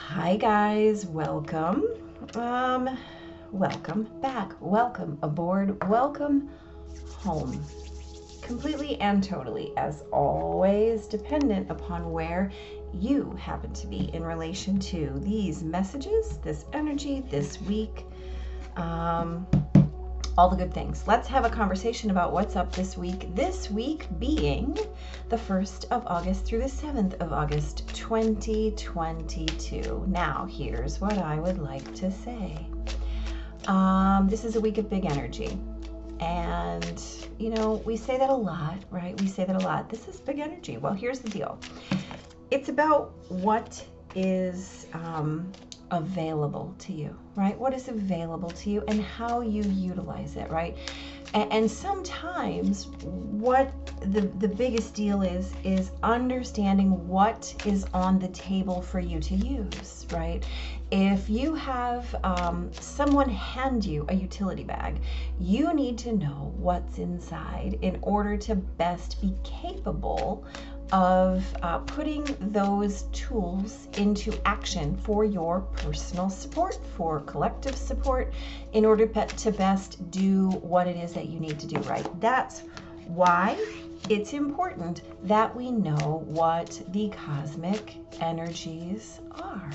Hi guys, welcome. Welcome back, welcome aboard, welcome home. Completely and totally, as always, dependent upon where you happen to be in relation to these messages, this energy, this week, all the good things. Let's have a conversation about what's up this week. This week being the 1st of August through the 7th of August, 2022. Now, here's what I would like to say. This is a week of big energy. And, you know, we say that a lot, right? We say that a lot. This is big energy. Well, here's the deal. It's about what is available to you, right? What is available to you and how you utilize it, right? And sometimes what the biggest deal is understanding what is on the table for you to use, right? If you have someone hand you a utility bag, you need to know what's inside in order to best be capable of putting those tools into action for your personal support, for collective support, in order to best do what it is that you need to do, right? That's why it's important that we know what the cosmic energies are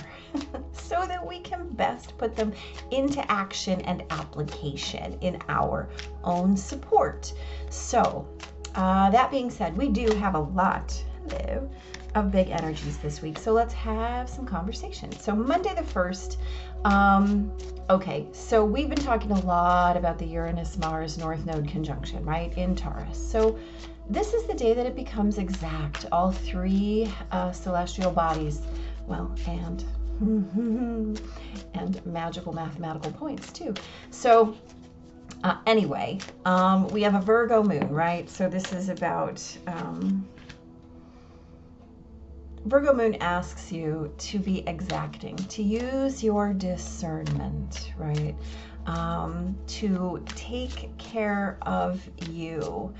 so that we can best put them into action and application in our own support. So that being said, we do have a lot of big energies this week. So let's have some conversation. So Monday the 1st, okay, so we've been talking a lot about the Uranus-Mars North Node conjunction, right, in Taurus. So this is the day that it becomes exact. All three celestial bodies, well, and magical mathematical points too. So anyway, we have a Virgo moon, right? So this is about, Virgo moon asks you to be exacting, to use your discernment, right? To take care of you,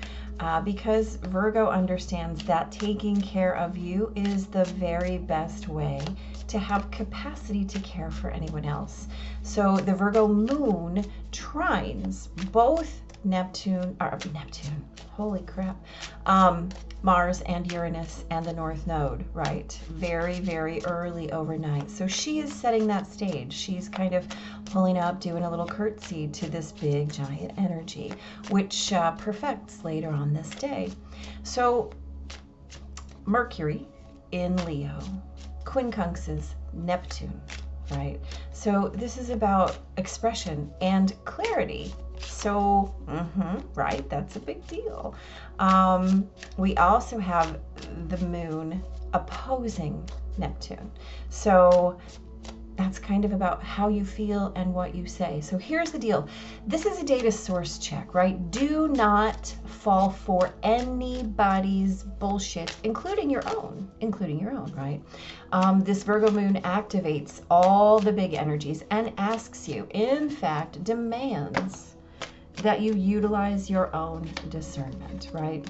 because Virgo understands that taking care of you is the very best way to have capacity to care for anyone else. So the Virgo moon trines both Neptune, holy crap, Mars and Uranus and the North Node, right? Very, very early overnight. So she is setting that stage. She's kind of pulling up, doing a little curtsy to this big giant energy, which perfects later on this day. So Mercury in Leo, quincunxes Neptune, right? So this is about expression and clarity. So, right, that's a big deal. We also have the moon opposing Neptune. So that's kind of about how you feel and what you say. So here's the deal. This is a day to source check, right? Do not fall for anybody's bullshit, including your own, right? This Virgo moon activates all the big energies and asks you, in fact, demands that you utilize your own discernment, right?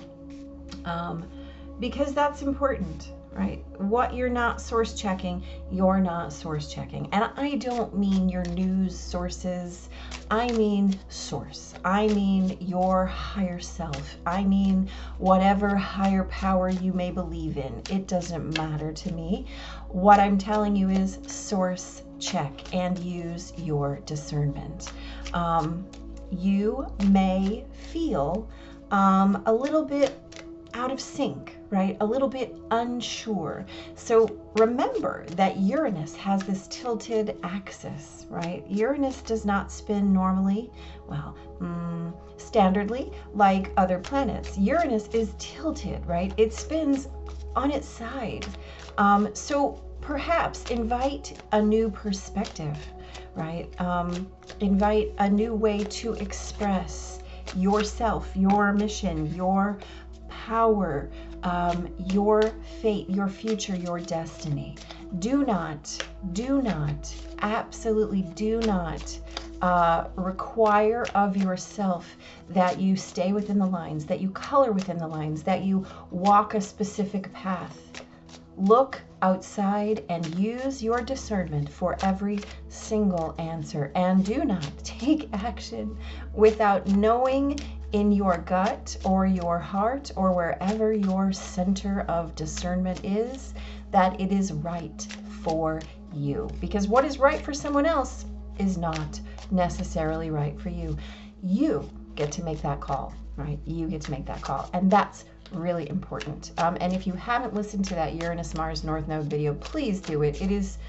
Because that's important, right? What you're not source checking, you're not source checking. And I don't mean your news sources. I mean source. I mean your higher self. I mean whatever higher power you may believe in. It doesn't matter to me. What I'm telling you is source check and use your discernment. You may feel a little bit out of sync, right? A little bit unsure. So remember that Uranus has this tilted axis, right? Uranus does not spin normally, well, standardly like other planets. Uranus is tilted, right? It spins on its side. So perhaps invite a new perspective, right? Invite a new way to express yourself, your mission, your power, your fate, your future, your destiny. Do not, absolutely do not require of yourself that you stay within the lines, that you color within the lines, that you walk a specific path. Look outside and use your discernment for every single answer. And do not take action without knowing in your gut or your heart or wherever your center of discernment is that it is right for you. Because what is right for someone else is not necessarily right for you. You get to make that call, right? You get to make that call. And that's really important. And if you haven't listened to that Uranus Mars North Node video, please do it. It is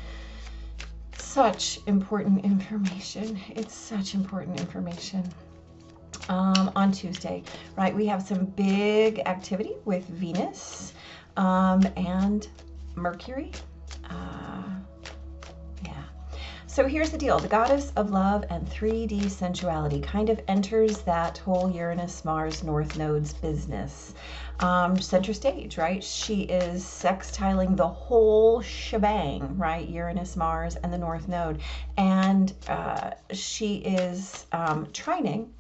such important information. It's such important information. On Tuesday, right, we have some big activity with Venus and Mercury. So here's the deal. The goddess of love and 3D sensuality kind of enters that whole Uranus, Mars, North Node's business. Center stage, right? She is sextiling the whole shebang, right? Uranus, Mars, and the North Node. And she is trining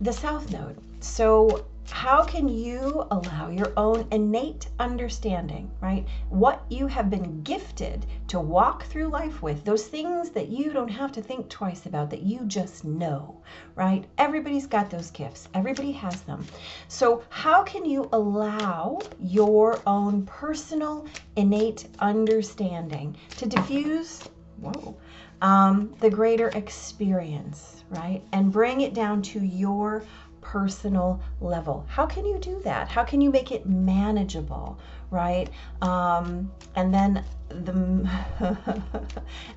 the South Node. So how can you allow your own innate understanding, right? What you have been gifted to walk through life with, those things that you don't have to think twice about, that you just know, right? Everybody's got those gifts. Everybody has them. So how can you allow your own personal innate understanding to diffuse, the greater experience, right? And bring it down to your personal level? How can you do that? How can you make it manageable, right? And then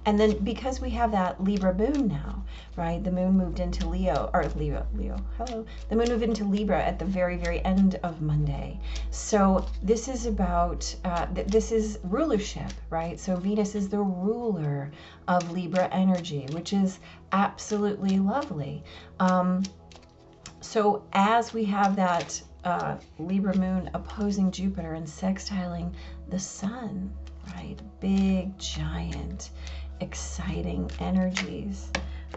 and then because we have that Libra moon now, right? The moon moved into Leo, hello. The moon moved into Libra at the very, very end of Monday. So this is about, this is rulership, right? So Venus is the ruler of Libra energy, which is absolutely lovely. So as we have that Libra moon opposing Jupiter and sextiling the sun, right? Big, giant, exciting energies.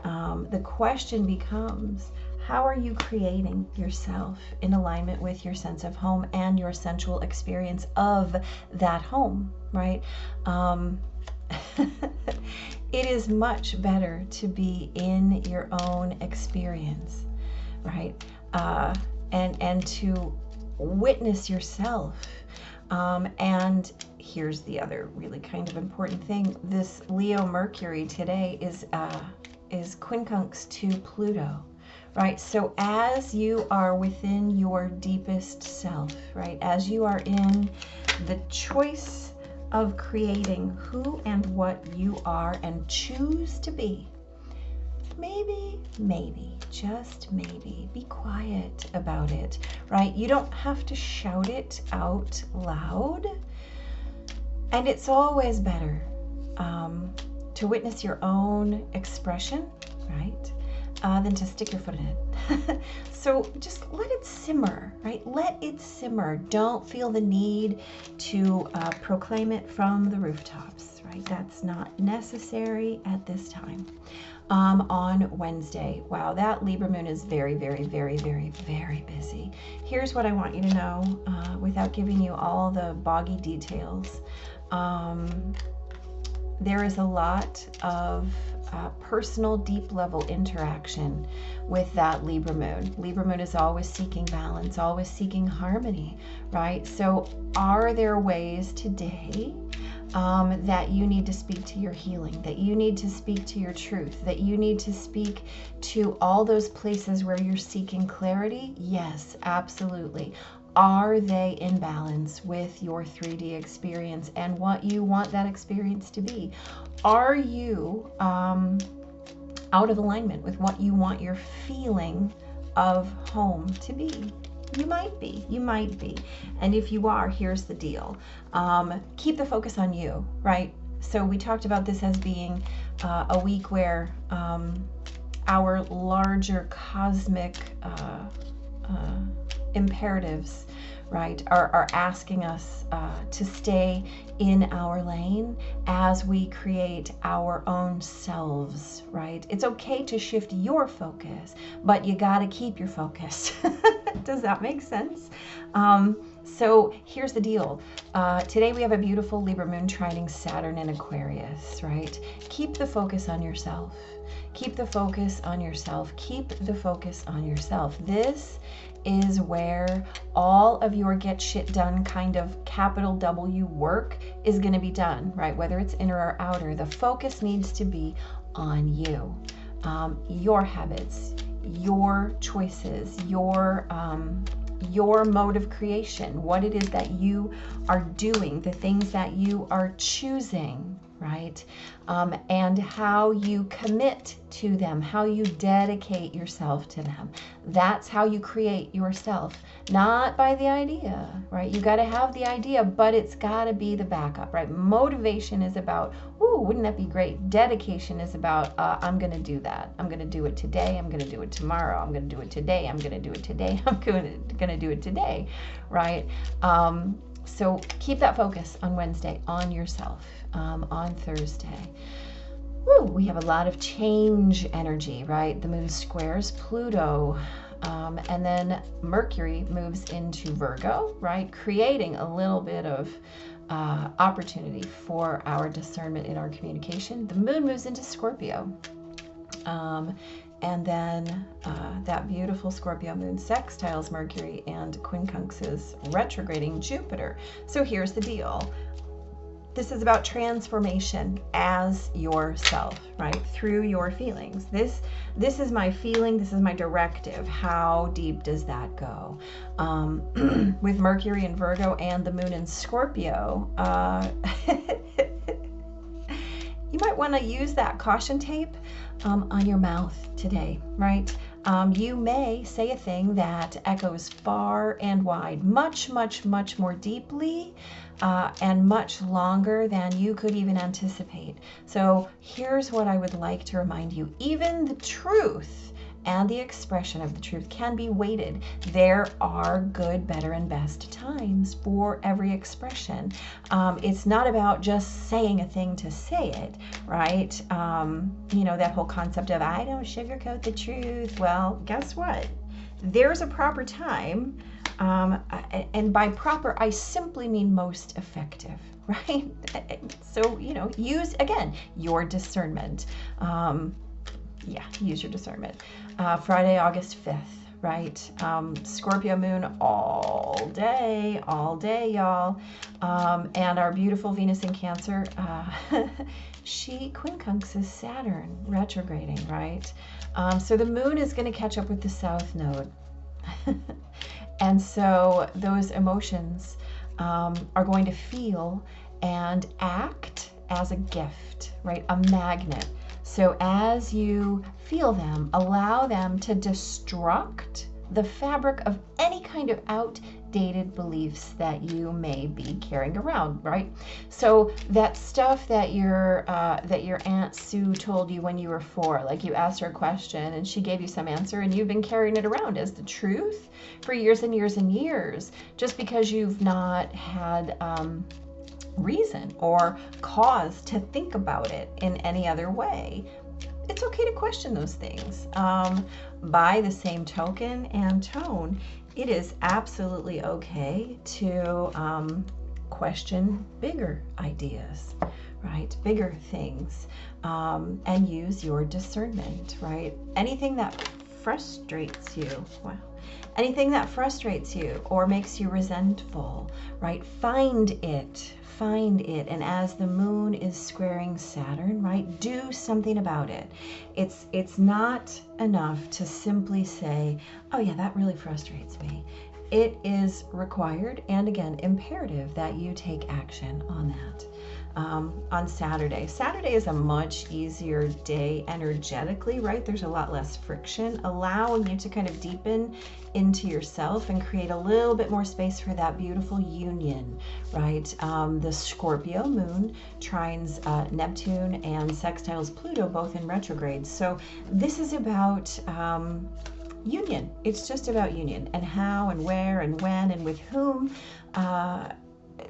The question becomes, how are you creating yourself in alignment with your sense of home and your sensual experience of that home, right? It is much better to be in your own experience, right? And to witness yourself. And here's the other really kind of important thing. This Leo Mercury today is quincunx to Pluto, right? So as you are within your deepest self, right? As you are in the choice of creating who and what you are and choose to be, maybe, just maybe, be quiet about it, right? You don't have to shout it out loud. And it's always better to witness your own expression, right? Than to stick your foot in it. So just let it simmer, right? Let it simmer. Don't feel the need to proclaim it from the rooftops, right? That's not necessary at this time. On Wednesday, wow, that Libra moon is very, very, very, very, very busy. Here's what I want you to know without giving you all the boggy details. There is a lot of personal, deep level interaction with that Libra moon. Libra moon is always seeking balance, always seeking harmony, right? So are there ways today that you need to speak to your healing, that you need to speak to your truth, that you need to speak to all those places where you're seeking clarity? Yes, absolutely. Are they in balance with your 3D experience and what you want that experience to be? Are you out of alignment with what you want your feeling of home to be? You might be. And if you are, here's the deal. Keep the focus on you, right? So we talked about this as being a week where our larger cosmic imperatives, right, are asking us to stay in our lane as we create our own selves, right? It's okay to shift your focus, but you got to keep your focus. Does that make sense? So here's the deal. Today we have a beautiful Libra moon trining Saturn in Aquarius, right? Keep the focus on yourself. Keep the focus on yourself. Keep the focus on yourself. This is where all of your get shit done kind of capital W work is going to be done, right? Whether it's inner or outer, the focus needs to be on you, your habits, your choices, your mode of creation, what it is that you are doing, the things that you are choosing, right? And how you commit to them, how you dedicate yourself to them. That's how you create yourself, not by the idea, right? You got to have the idea, but it's got to be the backup, right? Motivation is about, ooh, wouldn't that be great? Dedication is about, I'm going to do that. I'm going to do it today. I'm going to do it tomorrow. I'm going to do it today. I'm going to do it today. I'm going to do it today, right? So keep that focus on Wednesday, on yourself. On Thursday, woo, we have a lot of change energy, right? The moon squares Pluto, and then Mercury moves into Virgo, right? Creating a little bit of opportunity for our discernment in our communication. The moon moves into Scorpio. And then that beautiful Scorpio moon sextiles Mercury and quincunxes retrograding Jupiter. So here's the deal. This is about transformation as yourself, right? Through your feelings. This is my feeling. This is my directive. How deep does that go? With Mercury in Virgo and the moon in Scorpio, you might want to use that caution tape on your mouth today, right? You may say a thing that echoes far and wide, much, much, much more deeply and much longer than you could even anticipate. So here's what I would like to remind you. Even the truth and the expression of the truth can be weighted. There are good, better, and best times for every expression. It's not about just saying a thing to say it, right? You know, that whole concept of, I don't sugarcoat the truth. Well, guess what? There's a proper time, and by proper, I simply mean most effective, right? So, you know, use, again, your discernment. Yeah, use your discernment. Friday, August 5th, right? Scorpio moon all day, y'all. And our beautiful Venus in Cancer, she quincunxes Saturn retrograding, right? So the moon is going to catch up with the south node. And so those emotions are going to feel and act as a gift, right? A magnet. So as you feel them, allow them to destruct the fabric of any kind of outdated beliefs that you may be carrying around, right? So that stuff that your Aunt Sue told you when you were 4, like you asked her a question and she gave you some answer and you've been carrying it around as the truth for years and years and years, just because you've not had reason or cause to think about it in any other way. It's okay to question those things. By the same token and tone, it is absolutely okay to question bigger ideas, right? Bigger things, and use your discernment, right? Anything that frustrates you, wow. Anything that frustrates you or makes you resentful, right? Find it. And as the moon is squaring Saturn, right, do something about it. It's not enough to simply say, oh yeah, that really frustrates me. It is required and again imperative that you take action on that. On Saturday. Saturday is a much easier day energetically, right? There's a lot less friction, allowing you to kind of deepen into yourself and create a little bit more space for that beautiful union, right? The Scorpio moon trines Neptune and sextiles Pluto, both in retrograde. So this is about union. It's just about union and how and where and when and with whom.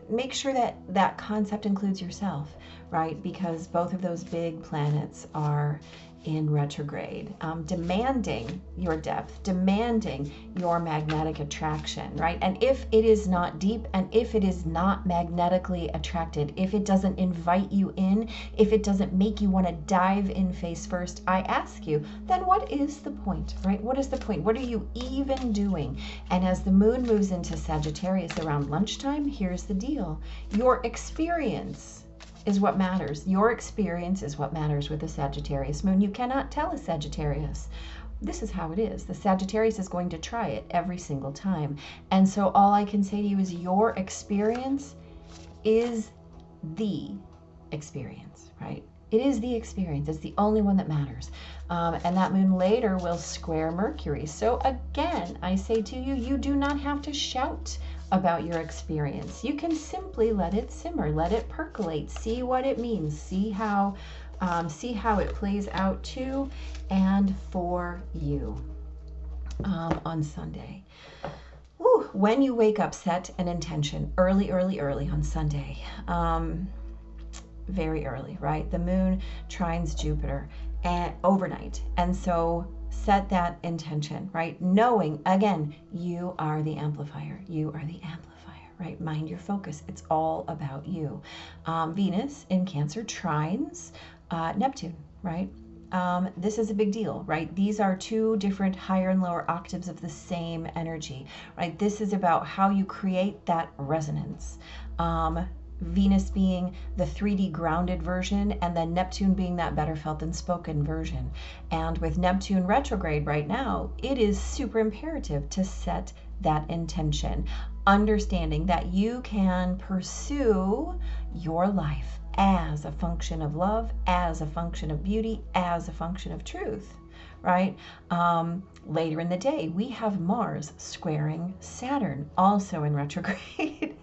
Make sure that that concept includes yourself, right? Because both of those big planets are in retrograde, demanding your depth, demanding your magnetic attraction, right? And if it is not deep, and if it is not magnetically attracted, if it doesn't invite you in, if it doesn't make you want to dive in face first, I ask you, then what is the point, right? What is the point? What are you even doing? And as the moon moves into Sagittarius around lunchtime, here's the deal. Your experience is what matters. Your experience is what matters with the Sagittarius moon. You cannot tell a Sagittarius. This is how it is. The Sagittarius is going to try it every single time. And so all I can say to you is your experience is the experience, right? It is the experience. It's the only one that matters. And that moon later will square Mercury. So again, I say to you, you do not have to shout about your experience. You can simply let it simmer, let it percolate, see what it means, see how it plays out to and for you on Sunday. Woo, when you wake up, set an intention early on Sunday. Very early, right? The moon trines Jupiter and overnight. And so set that intention, right? Knowing, again, you are the amplifier. You are the amplifier, right? Mind your focus. It's all about you. Venus in Cancer trines Neptune, right? This is a big deal, right? These are two different higher and lower octaves of the same energy, right? This is about how you create that resonance. Venus being the 3D grounded version, and then Neptune being that better felt than spoken version. And with Neptune retrograde right now, it is super imperative to set that intention, understanding that you can pursue your life as a function of love, as a function of beauty, as a function of truth, right? Later in the day, we have Mars squaring Saturn, also in retrograde.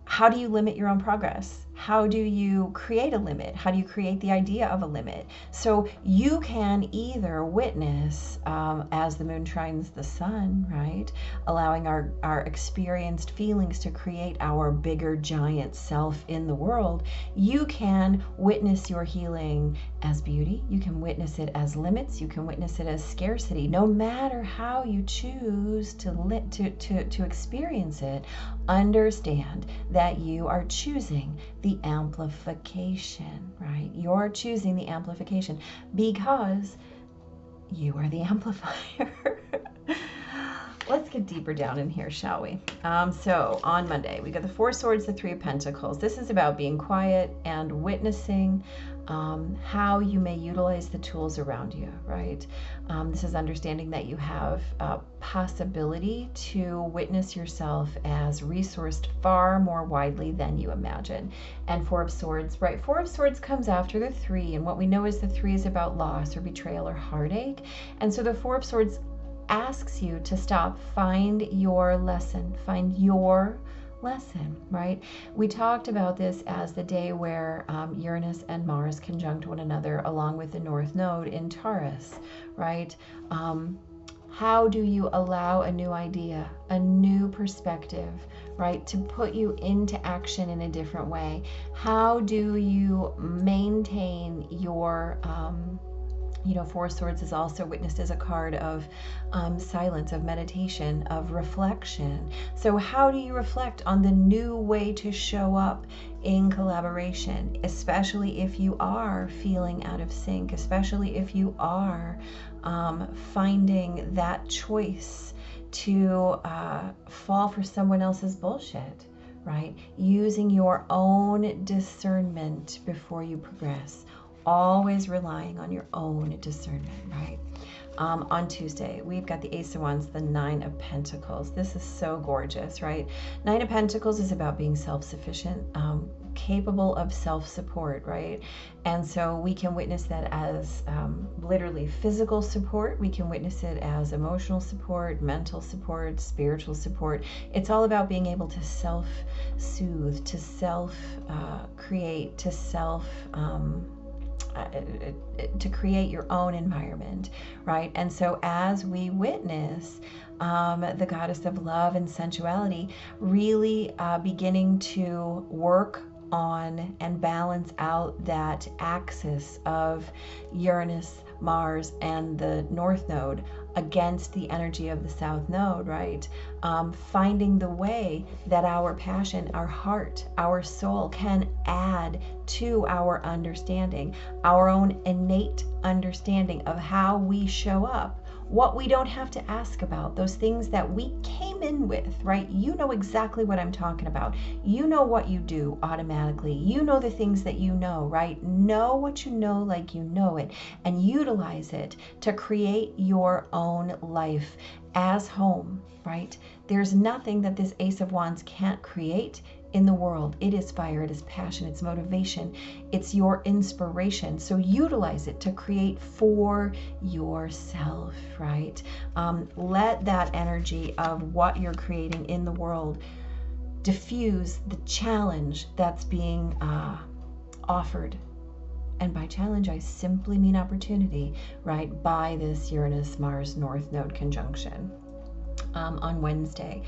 How do you limit your own progress? How do you create a limit? How do you create the idea of a limit? So you can either witness as the moon trines the sun, right? Allowing our experienced feelings to create our bigger giant self in the world. You can witness your healing as beauty. You can witness it as limits. You can witness it as scarcity. No matter how you choose to experience it, understand that you are choosing the amplification, right? You're choosing the amplification because you are the amplifier. Let's get deeper down in here, shall we? So on Monday, we got the Four Swords, the Three of Pentacles. This is about being quiet and witnessing how you may utilize the tools around you, right? This is understanding that you have a possibility to witness yourself as resourced far more widely than you imagine. And Four of Swords, right? Four of Swords comes after the Three, and what we know is the Three is about loss or betrayal or heartache. And so the Four of Swords asks you to stop, find your lesson, right? We talked about this as the day where Uranus and Mars conjunct one another along with the North Node in Taurus, right? How do you allow a new idea, a new perspective, right, to put you into action in a different way? How do you maintain your Four Swords is also witnessed as a card of silence, of meditation, of reflection. So how do you reflect on the new way to show up in collaboration, especially if you are feeling out of sync, especially if you are finding that choice to fall for someone else's bullshit, right? Using your own discernment before you progress. Always relying on your own discernment, right? On Tuesday, we've got the Ace of Wands, the Nine of Pentacles. This is so gorgeous, right? Nine of Pentacles is about being self-sufficient, capable of self-support, right? And so we can witness that as literally physical support. We can witness it as emotional support, mental support, spiritual support. It's all about being able to self-soothe, to self-create, to to create your own environment, right? And so as we witness the goddess of love and sensuality really beginning to work on and balance out that axis of Uranus, Mars, and the North Node against the energy of the South Node, right? Finding the way that our passion, our heart, our soul can add to our understanding, our own innate understanding of how we show up, what we don't have to ask about, those things that we came in with, right? You know exactly what I'm talking about. You know what you do automatically. You know the things that you know, right? Know what you know like you know it, and utilize it to create your own life as home, right? There's nothing that this Ace of Wands can't create in the world. It is fire, it is passion, it's motivation, it's your inspiration. So utilize it to create for yourself, right? Let that energy of what you're creating in the world diffuse the challenge that's being offered. And by challenge, I simply mean opportunity, right? By this Uranus-Mars North Node conjunction on Wednesday.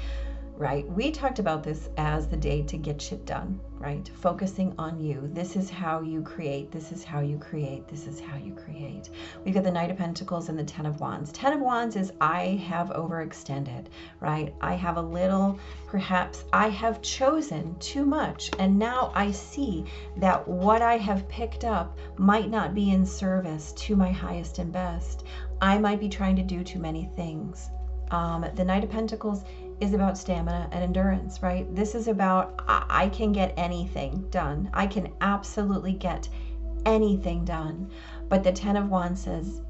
Right? We talked about this as the day to get shit done, right? Focusing on you. This is how you create. This is how you create. This is how you create. We've got the Knight of Pentacles and the Ten of Wands. Ten of Wands is I have overextended, right? I have a little, perhaps I have chosen too much. And now I see that what I have picked up might not be in service to my highest and best. I might be trying to do too many things. The Knight of Pentacles is about stamina and endurance, right? This is about I can get anything done. I can absolutely get anything done. But the Ten of Wands says,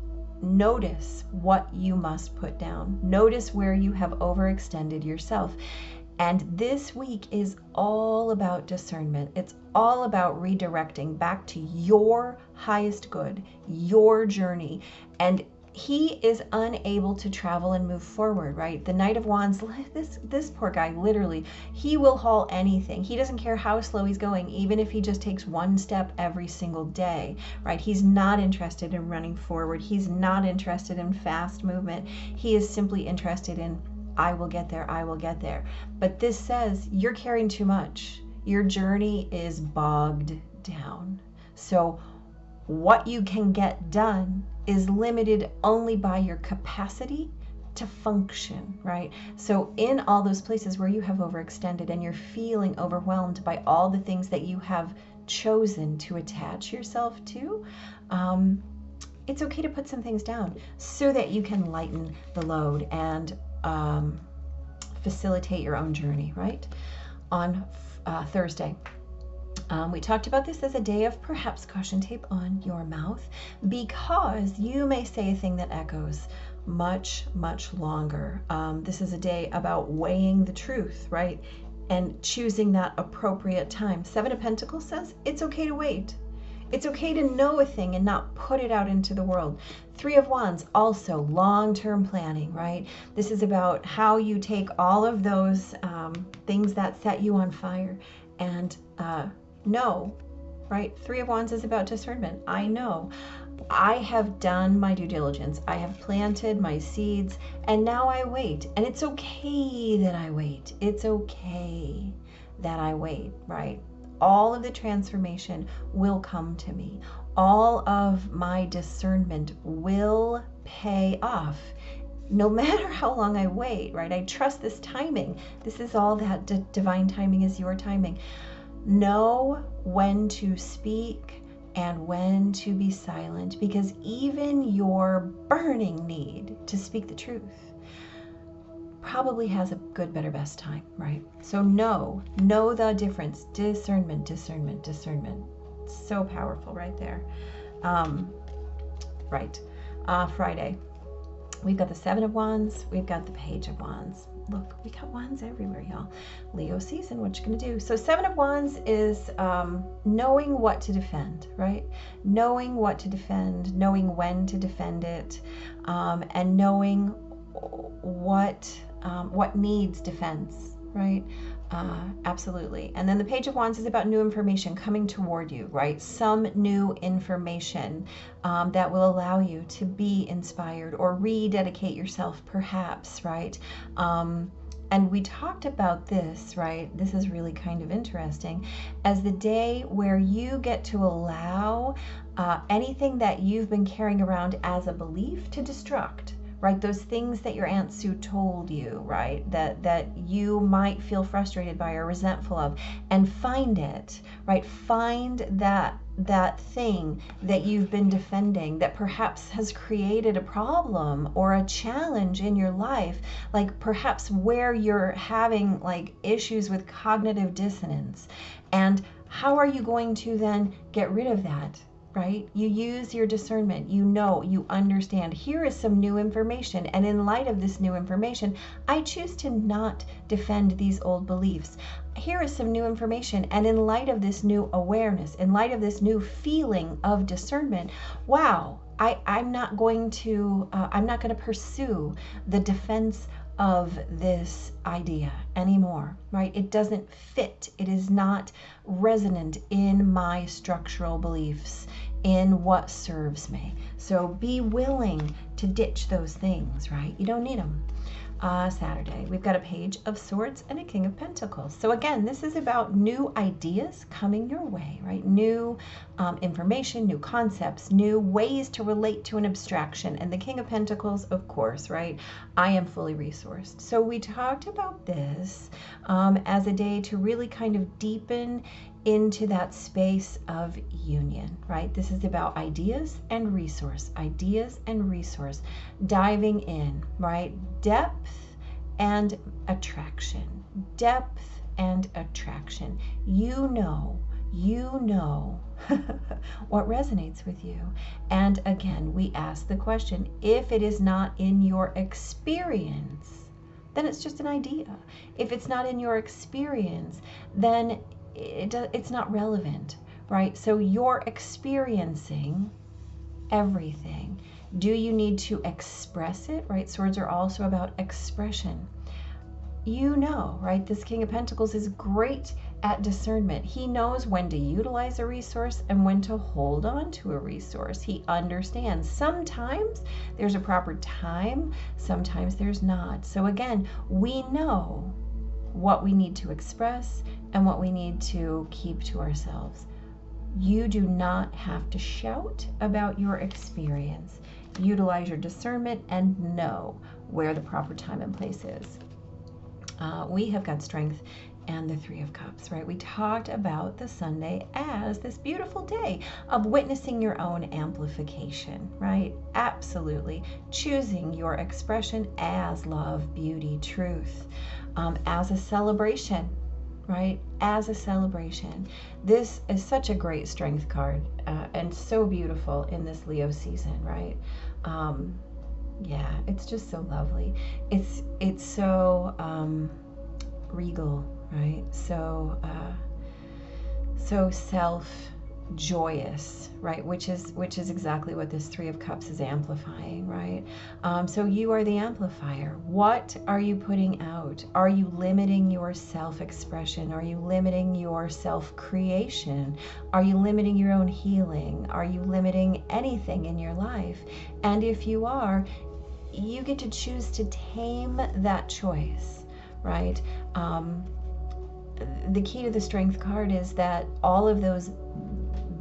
notice what you must put down. Notice where you have overextended yourself. And this week is all about discernment. It's all about redirecting back to your highest good, your journey. And he is unable to travel and move forward, right? The Knight of Wands, this poor guy, literally, he will haul anything. He doesn't care how slow he's going, even if he just takes one step every single day, right? He's not interested in running forward. He's not interested in fast movement. He is simply interested in, I will get there, I will get there. But this says you're carrying too much. Your journey is bogged down. So what you can get done is limited only by your capacity to function, right? So in all those places where you have overextended and you're feeling overwhelmed by all the things that you have chosen to attach yourself to, it's okay to put some things down so that you can lighten the load and facilitate your own journey, right? On Thursday. We talked about this as a day of perhaps caution tape on your mouth, because you may say a thing that echoes much, much longer. This is a day about weighing the truth, right? And choosing that appropriate time. Seven of Pentacles says it's okay to wait. It's okay to know a thing and not put it out into the world. Three of Wands, also long-term planning, right? This is about how you take all of those things that set you on fire and know, right? Three of Wands is about discernment. I know. I have done my due diligence. I have planted my seeds, and now I wait. And it's okay that I wait. It's okay that I wait, right? All of the transformation will come to me. All of my discernment will pay off, no matter how long I wait, right? I trust this timing. This is all that divine timing is your timing. Know when to speak and when to be silent, because even your burning need to speak the truth probably has a good, better, best time, right? So know the difference. Discernment, discernment, discernment. So powerful right there. Right. Friday. We've got the Seven of Wands. We've got the Page of Wands. Look, we got wands everywhere, y'all. Leo season, what you gonna do? So Seven of Wands is knowing what to defend, right? Knowing what to defend, knowing when to defend it, and knowing what needs defense, right? Absolutely. And then the Page of Wands is about new information coming toward you, right? Some new information that will allow you to be inspired or rededicate yourself, perhaps, right? And we talked about this, right? This is really kind of interesting, as the day where you get to allow anything that you've been carrying around as a belief to destruct, right? Those things that your Aunt Sue told you, right? That you might feel frustrated by or resentful of, and find it, right? Find that thing that you've been defending that perhaps has created a problem or a challenge in your life, like perhaps where you're having like issues with cognitive dissonance. And how are you going to then get rid of that? Right? You use your discernment, you know, you understand, here is some new information, and in light of this new information, I choose to not defend these old beliefs. Here is some new information, and in light of this new awareness, in light of this new feeling of discernment, wow, I'm not going to pursue the defense of this idea anymore, right? It doesn't fit. It is not resonant in my structural beliefs, in what serves me. So be willing to ditch those things, right? You don't need them. Saturday, we've got a Page of Swords and a King of Pentacles. So again, this is about new ideas coming your way, right? New information, new concepts, new ways to relate to an abstraction. And the King of Pentacles, of course, right? I am fully resourced. So we talked about this as a day to really kind of deepen into that space of union, right? This is about ideas and resource, diving in, right? Depth and attraction, You know what resonates with you. And again, we ask the question, if it is not in your experience, then it's just an idea. If it's not in your experience, then it's not relevant, right? So you're experiencing everything. Do you need to express it, right? Swords are also about expression. You know, right? This King of Pentacles is great at discernment. He knows when to utilize a resource and when to hold on to a resource. He understands. Sometimes there's a proper time, sometimes there's not. So again, we know what we need to express and what we need to keep to ourselves. You do not have to shout about your experience. Utilize your discernment and know where the proper time and place is. We have got Strength and the Three of Cups, right? We talked about the Sunday as this beautiful day of witnessing your own amplification, right? Absolutely. Choosing your expression as love, beauty, truth, as a celebration, right? As a celebration. This is such a great Strength card and so beautiful in this Leo season, right? Yeah, it's just so lovely. It's so regal, right? So self-joyous, right? Which is exactly what this Three of Cups is amplifying, right? So you are the amplifier. What are you putting out? Are you limiting your self-expression? Are you limiting your self-creation? Are you limiting your own healing? Are you limiting anything in your life? And if you are, you get to choose to tame that choice, right? The key to the Strength card is that all of those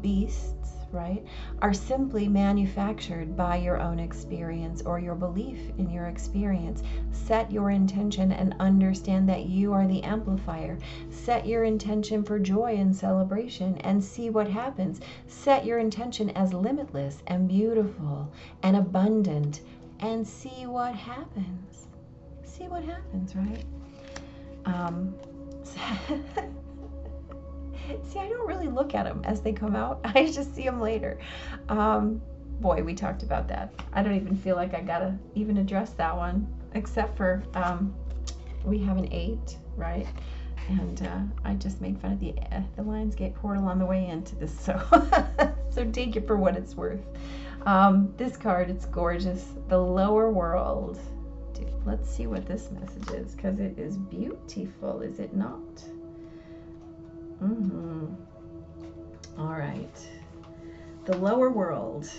beasts, right, are simply manufactured by your own experience or your belief in your experience. Set your intention and understand that you are the amplifier. Set your intention for joy and celebration and see what happens. Set your intention as limitless and beautiful and abundant and see what happens. See what happens, right? See, I don't really look at them as they come out. I just see them later. Boy, we talked about that. I don't even feel like I gotta even address that one, except for we have an 8, right? And I just made fun of the Lionsgate portal on the way into this, so so take it for what it's worth. This card, it's gorgeous. The Lower World. Dude, let's see what this message is, because it is beautiful, is it not? All right. The Lower World.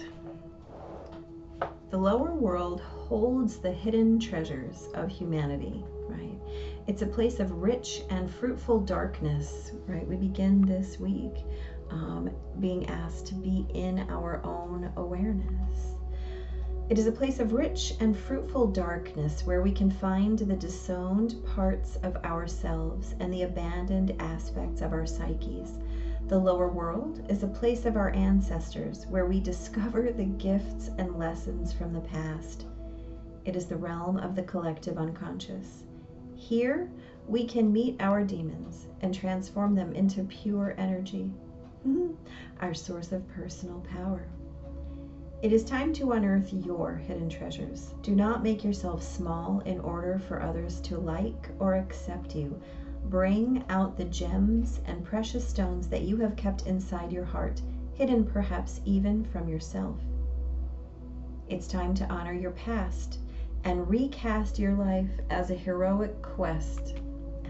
The Lower World holds the hidden treasures of humanity, right? It's a place of rich and fruitful darkness, right? We begin this week being asked to be in our own awareness. It is a place of rich and fruitful darkness where we can find the disowned parts of ourselves and the abandoned aspects of our psyches. The lower world is a place of our ancestors where we discover the gifts and lessons from the past. It is the realm of the collective unconscious. Here, we can meet our demons and transform them into pure energy, our source of personal power. It is time to unearth your hidden treasures. Do not make yourself small in order for others to like or accept you. Bring out the gems and precious stones that you have kept inside your heart, hidden perhaps even from yourself. It's time to honor your past and recast your life as a heroic quest.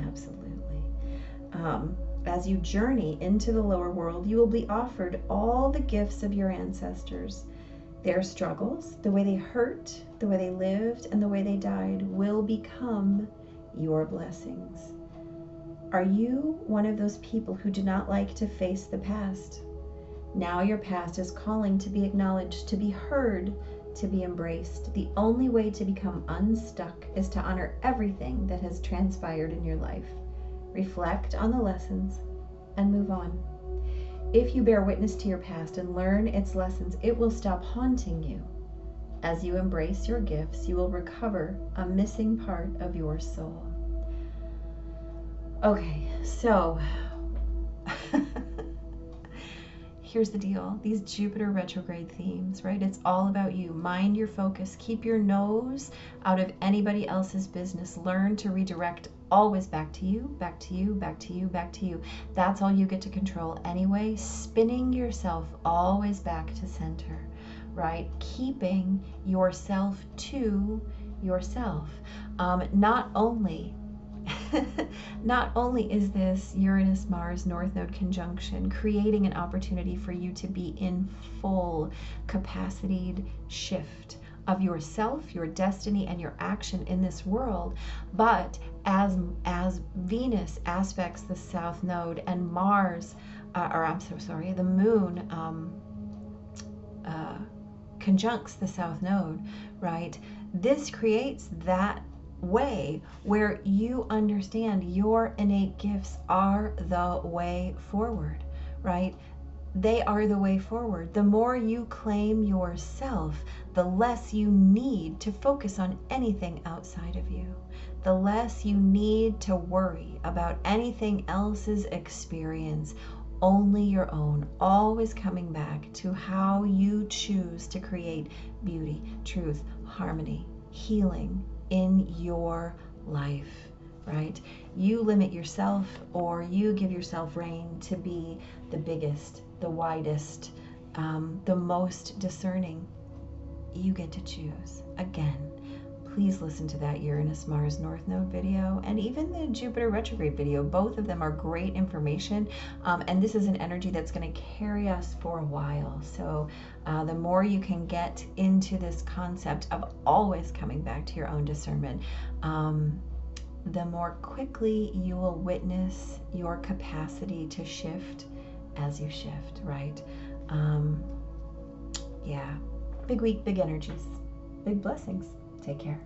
Absolutely. As you journey into the lower world, you will be offered all the gifts of your ancestors. Their struggles, the way they hurt, the way they lived, and the way they died will become your blessings. Are you one of those people who do not like to face the past? Now your past is calling to be acknowledged, to be heard, to be embraced. The only way to become unstuck is to honor everything that has transpired in your life. Reflect on the lessons and move on. If you bear witness to your past and learn its lessons, it will stop haunting you. As you embrace your gifts, you will recover a missing part of your soul. Okay, so here's the deal. These Jupiter retrograde themes, right? It's all about you. Mind your focus. Keep your nose out of anybody else's business. Learn to redirect always back to you, back to you, back to you, back to you. That's all you get to control anyway. Spinning yourself always back to center, right? Keeping yourself to yourself. Not only is this Uranus-Mars North Node conjunction creating an opportunity for you to be in full capacitated shift of yourself, your destiny, and your action in this world, but as Venus aspects the South Node and Mars, the Moon conjuncts the South Node, right? This creates that way where you understand your innate gifts are the way forward, right? They are the way forward. The more you claim yourself, the less you need to focus on anything outside of you. The less you need to worry about anything else's experience, only your own, always coming back to how you choose to create beauty, truth, harmony, healing in your life, right? You limit yourself or you give yourself rein to be the biggest, the widest, the most discerning. You get to choose. Again, please listen to that Uranus-Mars North Node video and even the Jupiter retrograde video. Both of them are great information, and this is an energy that's going to carry us for a while. So the more you can get into this concept of always coming back to your own discernment, the more quickly you will witness your capacity to shift as you shift, right? Yeah, big week, big energies, big blessings. Take care.